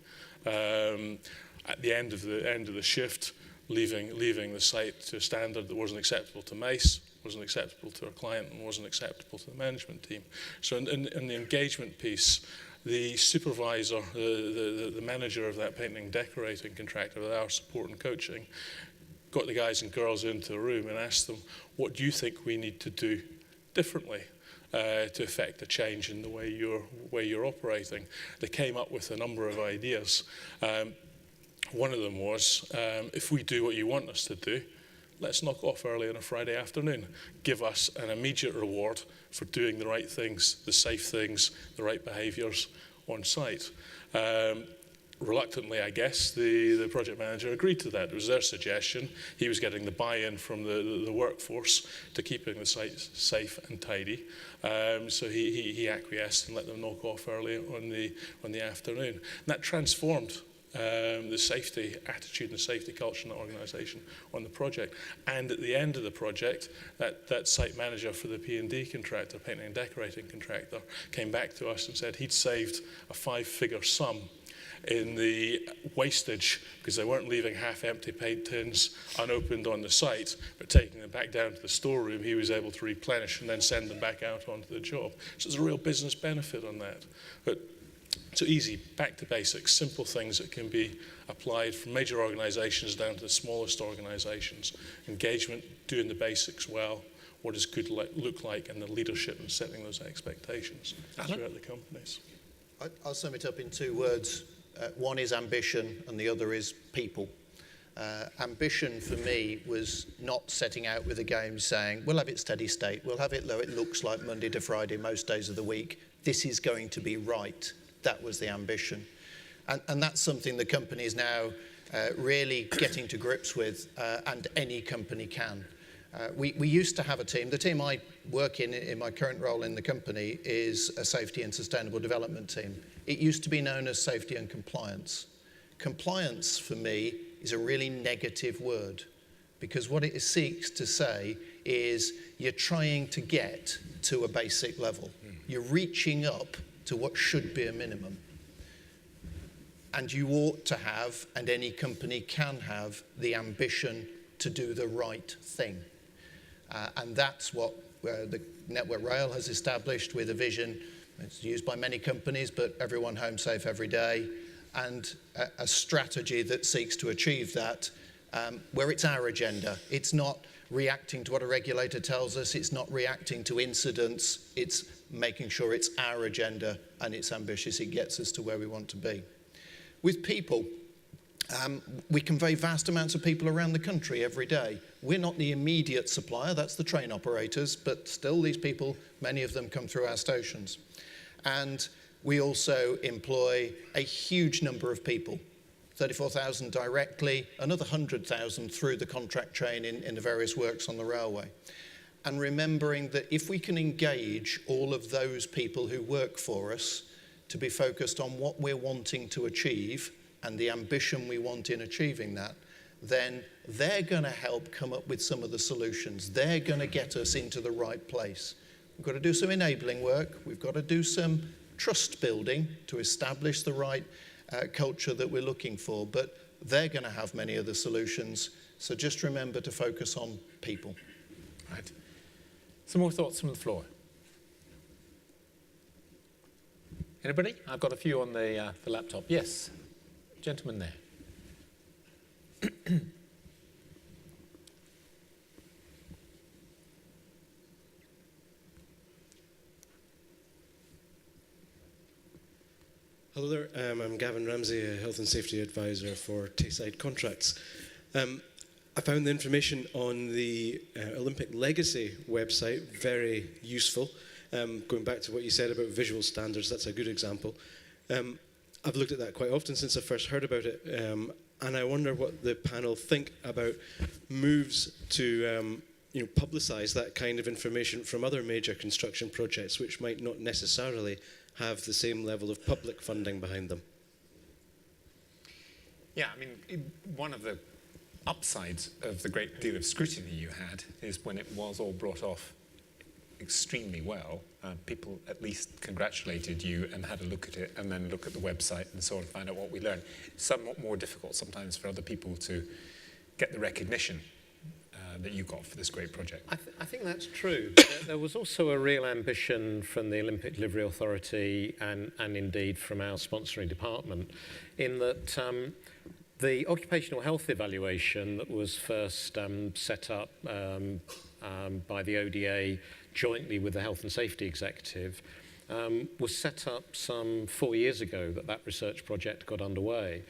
C: At the end of the shift, leaving the site to a standard that wasn't acceptable to Mace, wasn't acceptable to our client, and wasn't acceptable to the management team. So in the engagement piece, the supervisor, the manager of that painting and decorating contractor with our support and coaching, got the guys and girls into a room and asked them, what do you think we need to do differently to effect a change in the way you're operating? They came up with a number of ideas. One of them was, if we do what you want us to do, let's knock off early on a Friday afternoon. Give us an immediate reward for doing the right things, the safe things, the right behaviours on site. Reluctantly, I guess, the project manager agreed to that. It was their suggestion. He was getting the buy-in from the workforce to keeping the site safe and tidy. So he acquiesced and let them knock off early on the afternoon. And that transformed the safety attitude and the safety culture in the organisation on the project. And at the end of the project, that site manager for the P&D contractor, painting and decorating contractor, came back to us and said he'd saved a 5-figure sum in the wastage because they weren't leaving half-empty paint tins unopened on the site, but taking them back down to the storeroom. He was able to replenish and then send them back out onto the job. So there's a real business benefit on that. But so easy, back to basics, simple things that can be applied from major organisations down to the smallest organisations. Engagement, doing the basics well, what does good look like, and the leadership and setting those expectations throughout the companies.
D: I'll sum it up in 2 words. One is ambition and the other is people. Ambition for me was not setting out with a game saying, we'll have it steady state, we'll have it though it looks like Monday to Friday most days of the week. This is going to be right. That was the ambition. And that's something the company is now really getting to grips with, and any company can. We used to have a team. The team I work in my current role in the company is a safety and sustainable development team. It used to be known as safety and compliance. Compliance for me is a really negative word because what it seeks to say is you're trying to get to a basic level. You're reaching up to what should be a minimum. And you ought to have, and any company can have, the ambition to do the right thing. And that's what the Network Rail has established with a vision. It's used by many companies, but everyone home safe every day. And a strategy that seeks to achieve that, where it's our agenda. It's not reacting to what a regulator tells us. It's not reacting to incidents. It's making sure it's our agenda and it's ambitious. It gets us to where we want to be. With people, we convey vast amounts of people around the country every day. We're not the immediate supplier, that's the train operators, but still these people, many of them come through our stations. And we also employ a huge number of people, 34,000 directly, another 100,000 through the contract chain in the various works on the railway. And remembering that if we can engage all of those people who work for us to be focused on what we're wanting to achieve and the ambition we want in achieving that, then they're going to help come up with some of the solutions. They're going to get us into the right place. We've got to do some enabling work. We've got to do some trust building to establish the right culture that we're looking for. But they're going to have many of the solutions. So just remember to focus on people.
A: Right. Some more thoughts from the floor. Anybody? I've got a few on the laptop. Yes, gentleman there.
F: Hello there, I'm Gavin Ramsey, a Health and Safety Advisor for Tayside Contracts. I found the information on the Olympic Legacy website very useful. Going back to what you said about visual standards, that's a good example. I've looked at that quite often since I first heard about it, and I wonder what the panel think about moves to publicise that kind of information from other major construction projects which might not necessarily have the same level of public funding behind them.
A: Yeah, I mean, one of the upsides of the great deal of scrutiny you had is when it was all brought off extremely well, people at least congratulated you and had a look at it and then look at the website and so on and find out what we learned. Somewhat more difficult sometimes for other people to get the recognition that you got for this great project.
B: I think that's true. There was also a real ambition from the Olympic Delivery Authority and indeed from our sponsoring department in that the occupational health evaluation that was first set up by the ODA jointly with the Health and Safety Executive was set up some 4 years ago that research project got underway.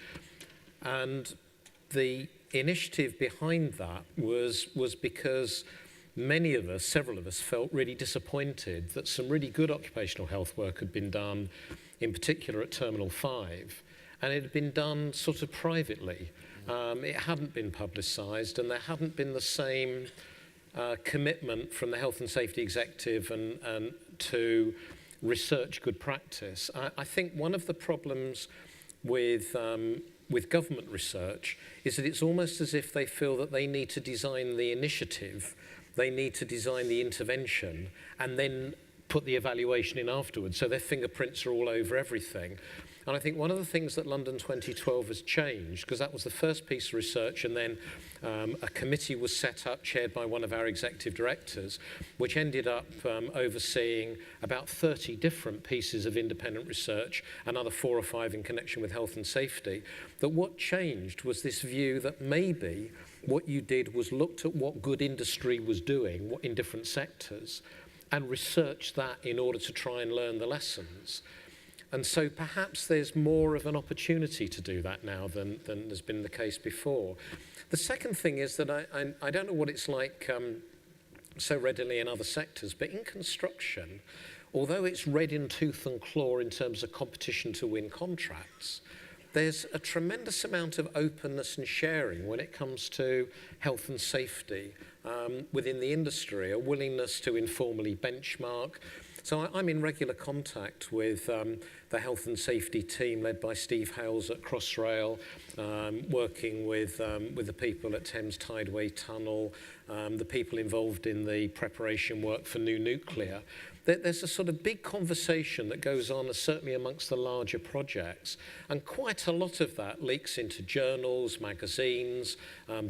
B: And the initiative behind that was because many of us, several of us, felt really disappointed that some really good occupational health work had been done, in particular at Terminal 5, and it had been done sort of privately. It hadn't been publicised, and there hadn't been the same commitment from the Health and Safety Executive and to research good practice. I think one of the problems with government research is that it's almost as if they feel that they need to design the initiative, they need to design the intervention, and then put the evaluation in afterwards, so their fingerprints are all over everything. And I think one of the things that London 2012 has changed, because that was the first piece of research, and then a committee was set up, chaired by one of our executive directors, which ended up overseeing about 30 different pieces of independent research, another 4 or 5 in connection with health and safety. That what changed was this view that maybe what you did was looked at what good industry was doing in different sectors, and researched that in order to try and learn the lessons. And so perhaps there's more of an opportunity to do that now than has been the case before. The second thing is that I don't know what it's like so readily in other sectors, but in construction, although it's red in tooth and claw in terms of competition to win contracts, there's a tremendous amount of openness and sharing when it comes to health and safety within the industry, a willingness to informally benchmark. So I'm in regular contact with the health and safety team led by Steve Hales at Crossrail, working with the people at Thames Tideway Tunnel, the people involved in the preparation work for new nuclear. There's a sort of big conversation that goes on, certainly amongst the larger projects, and quite a lot of that leaks into journals, magazines,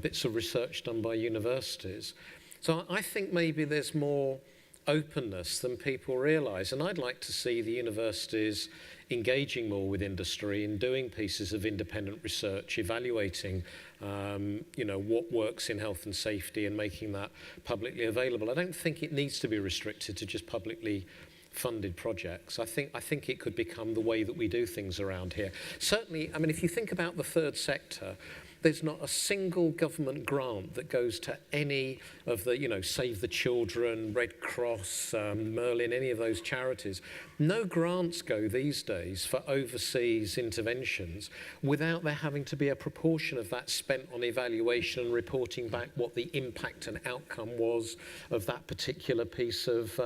B: bits of research done by universities. So I think maybe there's more openness than people realise, and I'd like to see the universities engaging more with industry and doing pieces of independent research, evaluating what works in health and safety and making that publicly available. I don't think it needs to be restricted to just publicly funded projects. I think it could become the way that we do things around here. Certainly, I mean, if you think about the third sector, there's not a single government grant that goes to any of the, Save the Children, Red Cross, Merlin, any of those charities. No grants go these days for overseas interventions without there having to be a proportion of that spent on evaluation and reporting back what the impact and outcome was of that particular piece of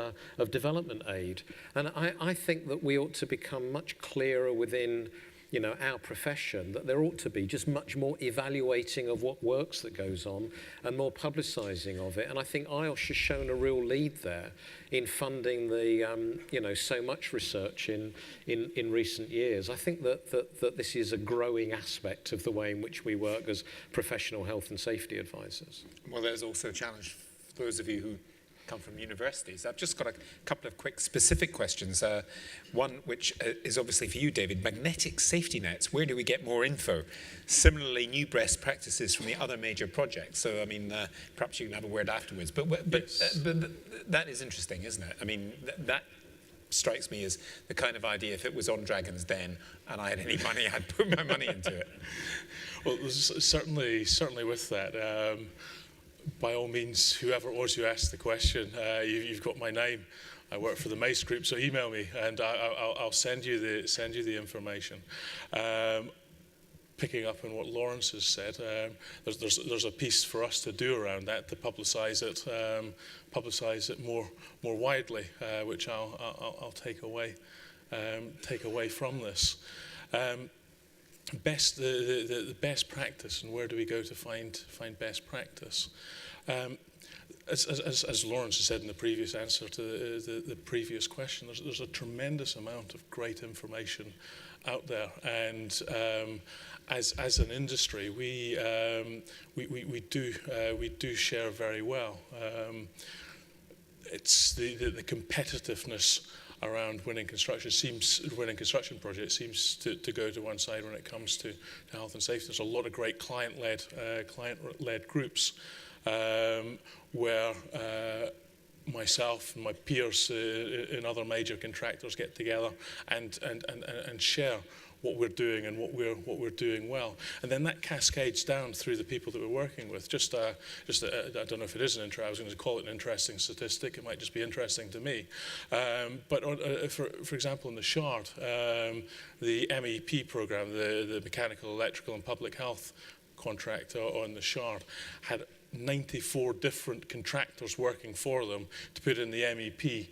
B: development aid. And I think that we ought to become much clearer within our profession, that there ought to be just much more evaluating of what works that goes on and more publicising of it. And I think IOSH has shown a real lead there in funding the, so much research in recent years. I think that this is a growing aspect of the way in which we work as professional health and safety advisors.
A: Well, there's also a challenge for those of you who come from universities. I've just got a couple of quick specific questions. One which is obviously for you, David. Magnetic safety nets, where do we get more info? Similarly, new best practices from the other major projects. So, I mean, perhaps you can have a word afterwards. But that is interesting, isn't it? I mean, that strikes me as the kind of idea, if it was on Dragon's Den and I had any money, I'd put my money into it.
C: Well, certainly with that. By all means, whoever it was who asked the question, you've got my name. I work for the MACE group, so email me and I'll send you the information. Picking up on what Lawrence has said, there's a piece for us to do around that, to publicise it more widely, which I'll take away from this. The best practice, and where do we go to find best practice? As Lawrence has said in the previous answer to the previous question, there's a tremendous amount of great information out there, and as an industry, we do share very well. It's the competitiveness around winning construction projects seems to go to one side when it comes to health and safety. There's a lot of great client-led groups where myself and my peers in other major contractors get together and share what we're doing and what we're doing well. And then that cascades down through the people that we're working with. I don't know if it is an I was going to call it an interesting statistic. It might just be interesting to me. But for example, in the Shard, the MEP program, the Mechanical, Electrical and Public Health contract on the Shard, had 94 different contractors working for them to put in the MEP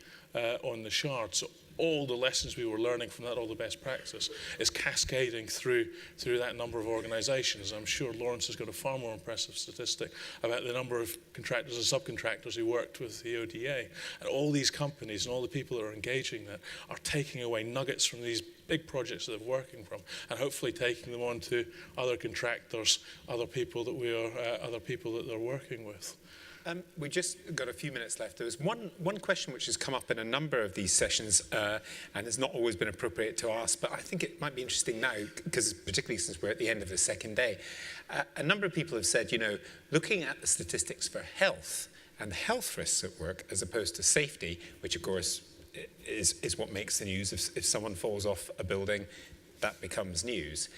C: on the Shard. So all the lessons we were learning from that, all the best practice, is cascading through that number of organisations. I'm sure Lawrence has got a far more impressive statistic about the number of contractors and subcontractors who worked with the ODA. And all these companies and all the people that are engaging that are taking away nuggets from these big projects that they're working from, and hopefully taking them on to other contractors, other people that they're working with.
A: We just got a few minutes left. There was one question which has come up in a number of these sessions and has not always been appropriate to ask, but I think it might be interesting now, because particularly since we're at the end of the second day. A number of people have said, looking at the statistics for health and the health risks at work as opposed to safety, which of course is what makes the news. If someone falls off a building, that becomes news.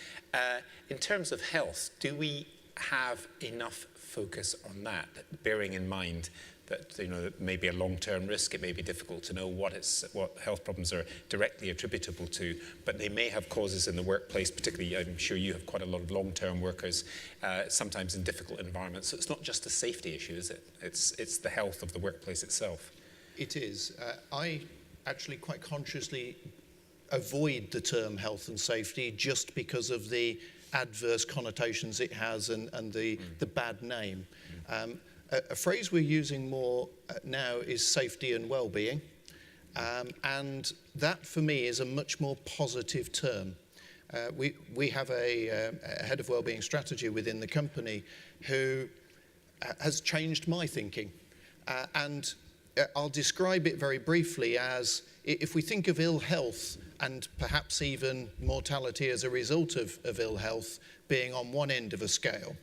A: In terms of health, do we have enough focus on that, bearing in mind that it may be a long-term risk, it may be difficult to know what health problems are directly attributable to, but they may have causes in the workplace, particularly I'm sure you have quite a lot of long-term workers, sometimes in difficult environments. So it's not just a safety issue, is it? It's the health of the workplace itself.
D: It is. I actually quite consciously avoid the term health and safety just because of the adverse connotations it has and the bad name. A phrase we're using more now is safety and well-being, and that for me is a much more positive term. We have a head of wellbeing strategy within the company who has changed my thinking, and I'll describe it very briefly as, if we think of ill health and perhaps even mortality as a result of ill health being on one end of a scale,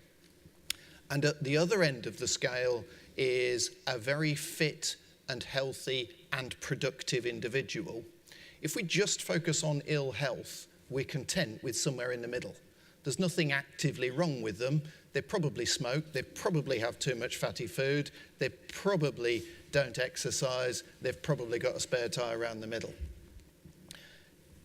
D: and at the other end of the scale is a very fit and healthy and productive individual. If we just focus on ill health, we're content with somewhere in the middle. There's nothing actively wrong with them. They probably smoke, they probably have too much fatty food, they probably don't exercise, they've probably got a spare tire around the middle.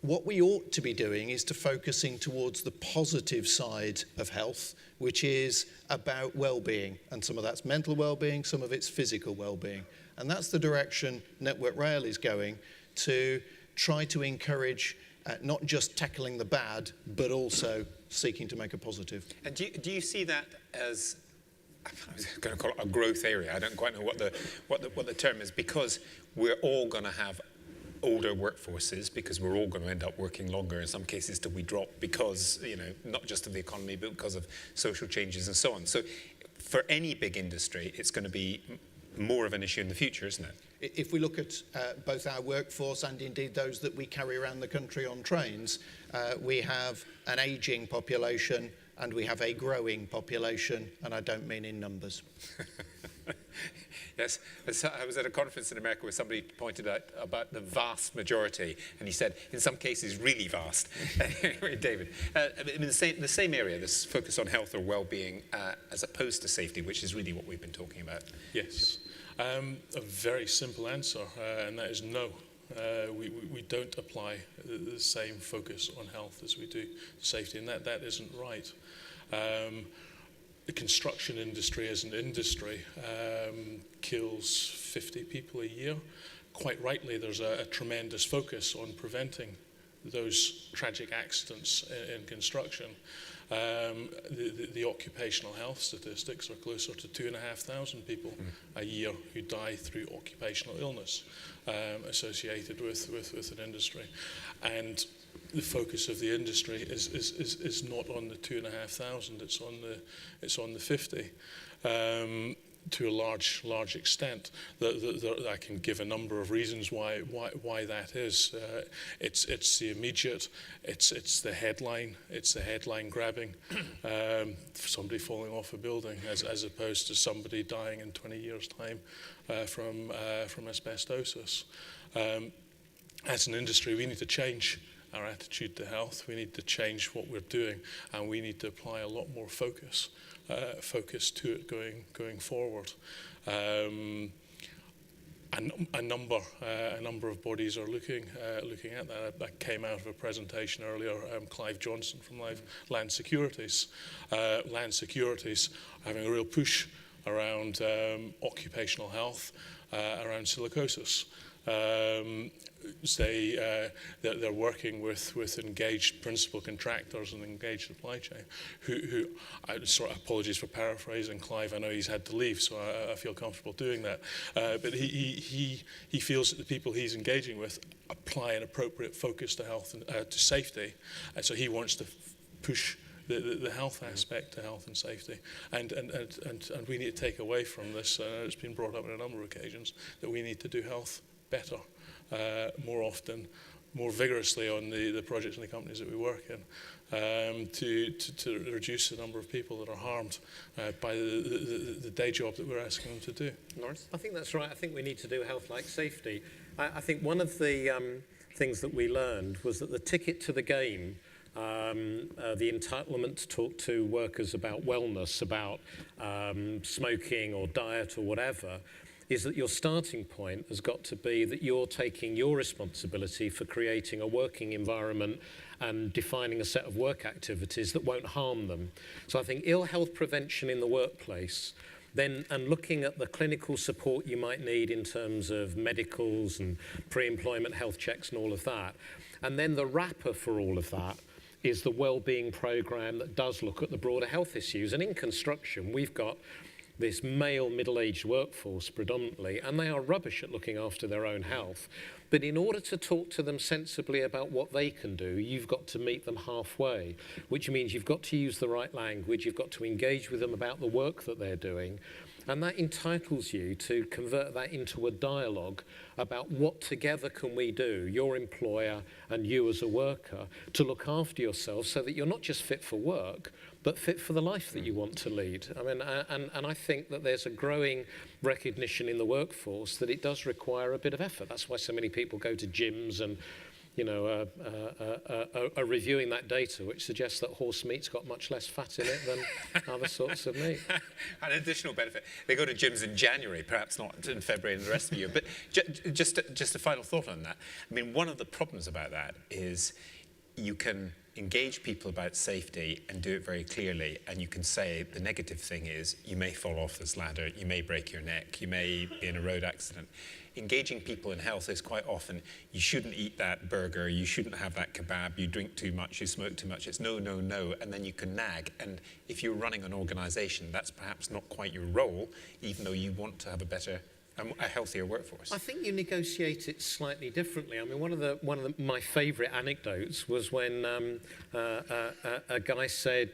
D: What we ought to be doing is to focusing towards the positive side of health, which is about well-being, and some of that's mental well-being, some of it's physical well-being. And that's the direction Network Rail is going, to try to encourage not just tackling the bad, but also seeking to make a positive.
A: And do you see that as, I was going to call it a growth area? I don't quite know what the term is, because we're all going to have older workforces, because we're all going to end up working longer, in some cases till we drop, because not just of the economy, but because of social changes and so on. So for any big industry, it's going to be more of an issue in the future, isn't it?
D: If we look at both our workforce and indeed those that we carry around the country on trains, we have an ageing population and we have a growing population, and I don't mean in numbers.
A: Yes, I was at a conference in America where somebody pointed out about the vast majority, and he said, in some cases, really vast. Anyway, David, in the same area, this focus on health or well-being as opposed to safety, which is really what we've been talking about.
C: Yes. A very simple answer, and that is no. We don't apply the same focus on health as we do safety, and that isn't right. The construction industry as an industry kills 50 people a year. Quite rightly, there's a tremendous focus on preventing those tragic accidents in construction. The occupational health statistics are closer to 2,500 people a year who die through occupational illness associated with an industry. And the focus of the industry is not on the 2,500, it's on the 50. To a large extent. I can give a number of reasons why that is. It's the immediate, it's the headline grabbing, somebody falling off a building, as opposed to somebody dying in 20 years' time from asbestosis. As an industry, we need to change our attitude to health. We need to change what we're doing, and we need to apply a lot more focus to it going forward. A number of bodies are looking at that. That came out of a presentation earlier. Clive Johnson from Land Securities. Land Securities having a real push around occupational health, around silicosis. They're working with engaged principal contractors and engaged supply chain who sort of, apologies for paraphrasing Clive, I know he's had to leave, so I feel comfortable doing that, but he feels that the people he's engaging with apply an appropriate focus to health and to safety, and so he wants to push the health aspect to health and safety, and we need to take away from this. It's been brought up on a number of occasions that we need to do health better, more often, more vigorously on the projects and the companies that we work in, to reduce the number of people that are harmed by the day job that we're asking them to do.
B: Lawrence? I think that's right. I think we need to do health like safety. I think one of the things that we learned was that the ticket to the game, the entitlement to talk to workers about wellness, about smoking or diet or whatever, is that your starting point has got to be that you're taking your responsibility for creating a working environment and defining a set of work activities that won't harm them. So I think ill health prevention in the workplace, then, and looking at the clinical support you might need in terms of medicals and pre-employment health checks and all of that. And then the wrapper for all of that is the wellbeing program that does look at the broader health issues. And in construction, we've got this male middle-aged workforce predominantly, and they are rubbish at looking after their own health. But in order to talk to them sensibly about what they can do, you've got to meet them halfway, which means you've got to use the right language, you've got to engage with them about the work that they're doing, and that entitles you to convert that into a dialogue about what together can we do, your employer and you as a worker, to look after yourself so that you're not just fit for work, but fit for the life that you want to lead. I mean, and I think that there's a growing recognition in the workforce that it does require a bit of effort. That's why so many people go to gyms and, you know, are reviewing that data, which suggests that horse meat's got much less fat in it than other sorts of meat.
A: An additional benefit. They go to gyms in January, perhaps not in February and the rest of the year. But just a final thought on that. I mean, one of the problems about that is you can engage people about safety and do it very clearly, and you can say the negative thing is you may fall off this ladder, you may break your neck, you may be in a road accident. Engaging people in health is quite often you shouldn't eat that burger, you shouldn't have that kebab, you drink too much, you smoke too much. It's no, no, no, and then you can nag. And if you're running an organisation, that's perhaps not quite your role, even though you want to have a better, a healthier workforce.
B: I think you negotiate it slightly differently. I mean, one of my favourite anecdotes was when a guy said,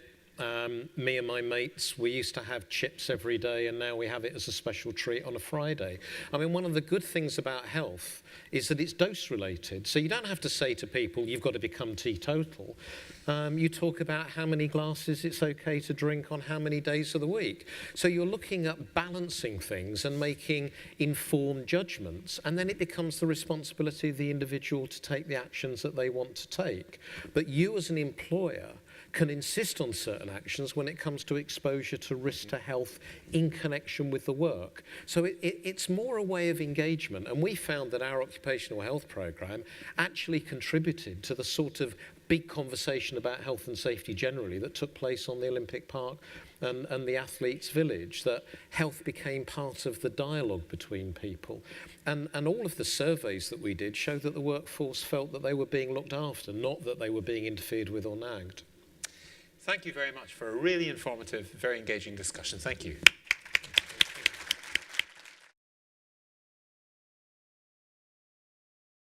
B: me and my mates, we used to have chips every day and now we have it as a special treat on a Friday. I mean, one of the good things about health is that it's dose related. So you don't have to say to people, you've got to become teetotal. You talk about how many glasses it's okay to drink on how many days of the week. So you're looking at balancing things and making informed judgments, and then it becomes the responsibility of the individual to take the actions that they want to take. But you as an employer can insist on certain actions when it comes to exposure to risk to health in connection with the work. So it's more a way of engagement, and we found that our occupational health programme actually contributed to the sort of big conversation about health and safety generally that took place on the Olympic Park and the Athletes' Village, that health became part of the dialogue between people. And all of the surveys that we did showed that the workforce felt that they were being looked after, not that they were being interfered with or nagged.
A: Thank you very much for a really informative, very engaging discussion. Thank you.